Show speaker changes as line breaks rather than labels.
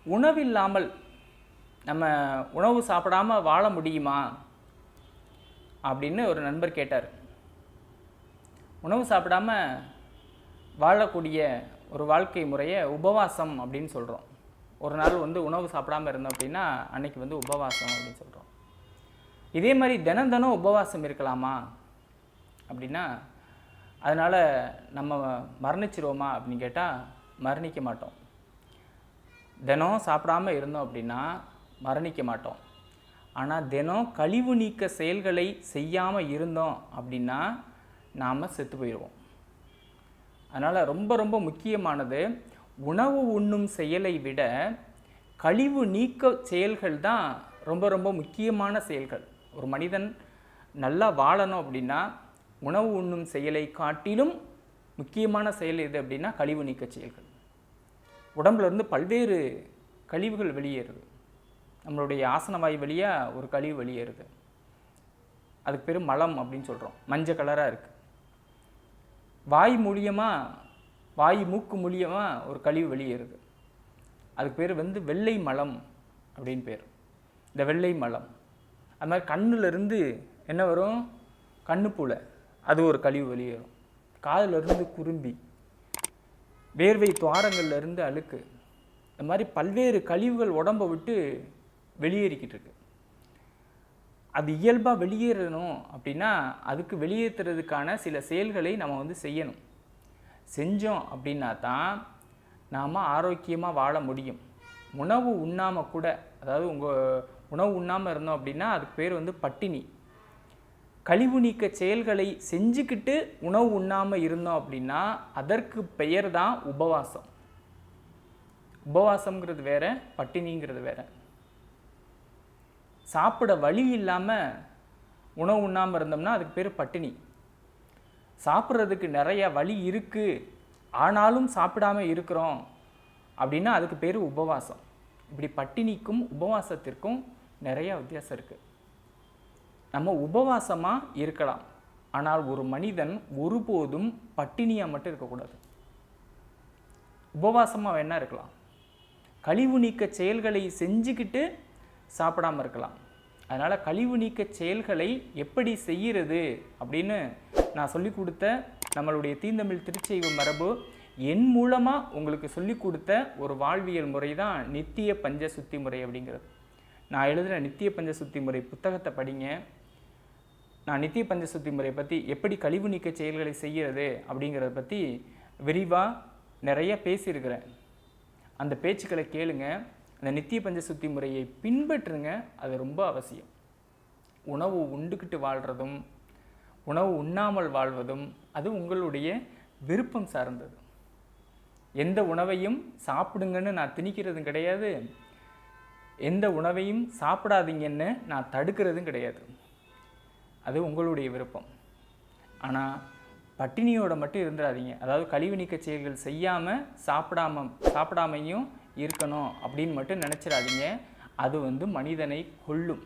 உணவில்லாமல் நம்ம உணவு சாப்பிடாமல் வாழ முடியுமா அப்படின்னு ஒரு நண்பர் கேட்டார். உணவு சாப்பிடாம வாழக்கூடிய ஒரு வாழ்க்கை முறையை உபவாசம் அப்படின்னு சொல்கிறோம். ஒரு நாள் உணவு சாப்பிடாமல் இருந்தோம் அப்படின்னா அன்னைக்கு உபவாசம் அப்படின்னு சொல்கிறோம். இதே மாதிரி தினம் தினம் உபவாசம் இருக்கலாமா அப்படின்னா, அதனால் நம்ம மரணிச்சிருவோமா அப்படின்னு கேட்டால் மரணிக்க மாட்டோம். தினம் சாப்பிடாமல் இருந்தோம் அப்படின்னா மரணிக்க மாட்டோம். ஆனால் தினம் கழிவு நீக்க செயல்களை செய்யாமல் இருந்தோம் அப்படின்னா நாம் செத்து போயிடுவோம். அதனால் ரொம்ப ரொம்ப முக்கியமானது உணவு உண்ணும் செயலை விட கழிவு நீக்க செயல்கள் தான் ரொம்ப ரொம்ப முக்கியமான செயல்கள். ஒரு மனிதன் நல்லா வாழணும் அப்படின்னா உணவு உண்ணும் செயலை காட்டிலும் முக்கியமான செயல் எது அப்படின்னா கழிவு நீக்க செயல்கள். உடம்புலேருந்து பல்வேறு கழிவுகள் வெளியேறுது. நம்மளுடைய ஆசனவாய் வழியாக ஒரு கழிவு வெளியேறுது. அதுக்கு பேர் மலம் அப்படின்னு சொல்கிறோம். மஞ்சள் கலராக இருக்குது. வாய் மூக்கு மூலியமாக ஒரு கழிவு வெளியேறுது. அதுக்கு பேர் வெள்ளை மலம் அப்படின்னு பேர். இந்த வெள்ளை மலம் அது மாதிரி கண்ணுலேருந்து என்ன வரும், கண்ணுப்பூளை, அது ஒரு கழிவு வெளியேறும். காதிலிருந்து குரும்பி, வேர்வை துவாரங்கள்லேருந்து அழுக்கு, இந்த மாதிரி பல்வேறு கழிவுகள் உடம்பை விட்டு வெளியேறிக்கிட்டு இருக்கு. அது இயல்பாக வெளியேறணும் அப்படின்னா அதுக்கு வெளியேற்றுறதுக்கான சில செயல்களை நம்ம செய்யணும். செஞ்சோம் அப்படின்னா தான் நாம் ஆரோக்கியமாக வாழ முடியும். உணவு உண்ணாமல் கூட, அதாவது உணவு உண்ணாமல் இருந்தோம் அப்படின்னா அதுக்கு பேர் பட்டினி. கழிவு நீக்க செயல்களை செஞ்சுக்கிட்டு உணவு உண்ணாமல் இருந்தோம் அப்படின்னா அதற்கு பெயர் தான் உபவாசம். உபவாசம்ங்கிறது வேற, பட்டினிங்கிறது வேற. சாப்பிட வழி இல்லாமல் உணவு உண்ணாமல் இருந்தோம்னா அதுக்கு பேர் பட்டினி. சாப்பிட்றதுக்கு நிறைய வழி இருக்குது ஆனாலும் சாப்பிடாம இருக்கிறோம் அப்படின்னா அதுக்கு பேர் உபவாசம். இப்படி பட்டினிக்கும் உபவாசத்திற்கும் நிறைய வித்தியாசம் இருக்குது. நம்ம உபவாசமாக இருக்கலாம், ஆனால் ஒரு மனிதன் ஒருபோதும் பட்டினியாக மட்டும் இருக்கக்கூடாது. உபவாசமாக வேணா இருக்கலாம், கழிவு நீக்க செயல்களை செஞ்சுக்கிட்டு சாப்பிடாமல் இருக்கலாம். அதனால் கழிவு நீக்க செயல்களை எப்படி செய்கிறது அப்படின்னு நான் சொல்லி கொடுத்த நம்மளுடைய தீந்தமிழ் திருச்செய்வ மரபு என் மூலமாக உங்களுக்கு சொல்லி கொடுத்த ஒரு வாழ்வியல் முறை தான் நித்திய பஞ்ச சுத்தி முறை அப்படிங்கிறது. நான் எழுதின நித்திய பஞ்ச சுத்தி முறை புத்தகத்தை படிங்க. நான் நித்திய பஞ்ச சுத்தி முறை பற்றி எப்படி கழிவு நீக்க செயல்களை செய்கிறது அப்படிங்கிறத பற்றி விரிவாக நிறைய பேசியிருக்கிறேன். அந்த பேச்சுக்களை கேளுங்க. அந்த நித்திய பஞ்ச சுத்தி முறையை பின்பற்றுங்க. அது ரொம்ப அவசியம். உணவு உண்டுக்கிட்டு வாழ்கிறதும் உணவு உண்ணாமல் வாழ்வதும் அது உங்களுடைய விருப்பம் சார்ந்தது. எந்த உணவையும் சாப்பிடுங்கன்னு நான் திணிக்கிறதும் கிடையாது, எந்த உணவையும் சாப்பிடாதீங்கன்னு நான் தடுக்கிறதும் கிடையாது. அது உங்களுடைய விருப்பம். ஆனால் பட்டினியோட மட்டும் இருந்துடாதீங்க. அதாவது கழிவு நீக்க செயல்கள் செய்யாமல் சாப்பிடாமையும் இருக்கணும் அப்படின்னு மட்டும் நினச்சிடாதீங்க. அது மனிதனை கொல்லும்.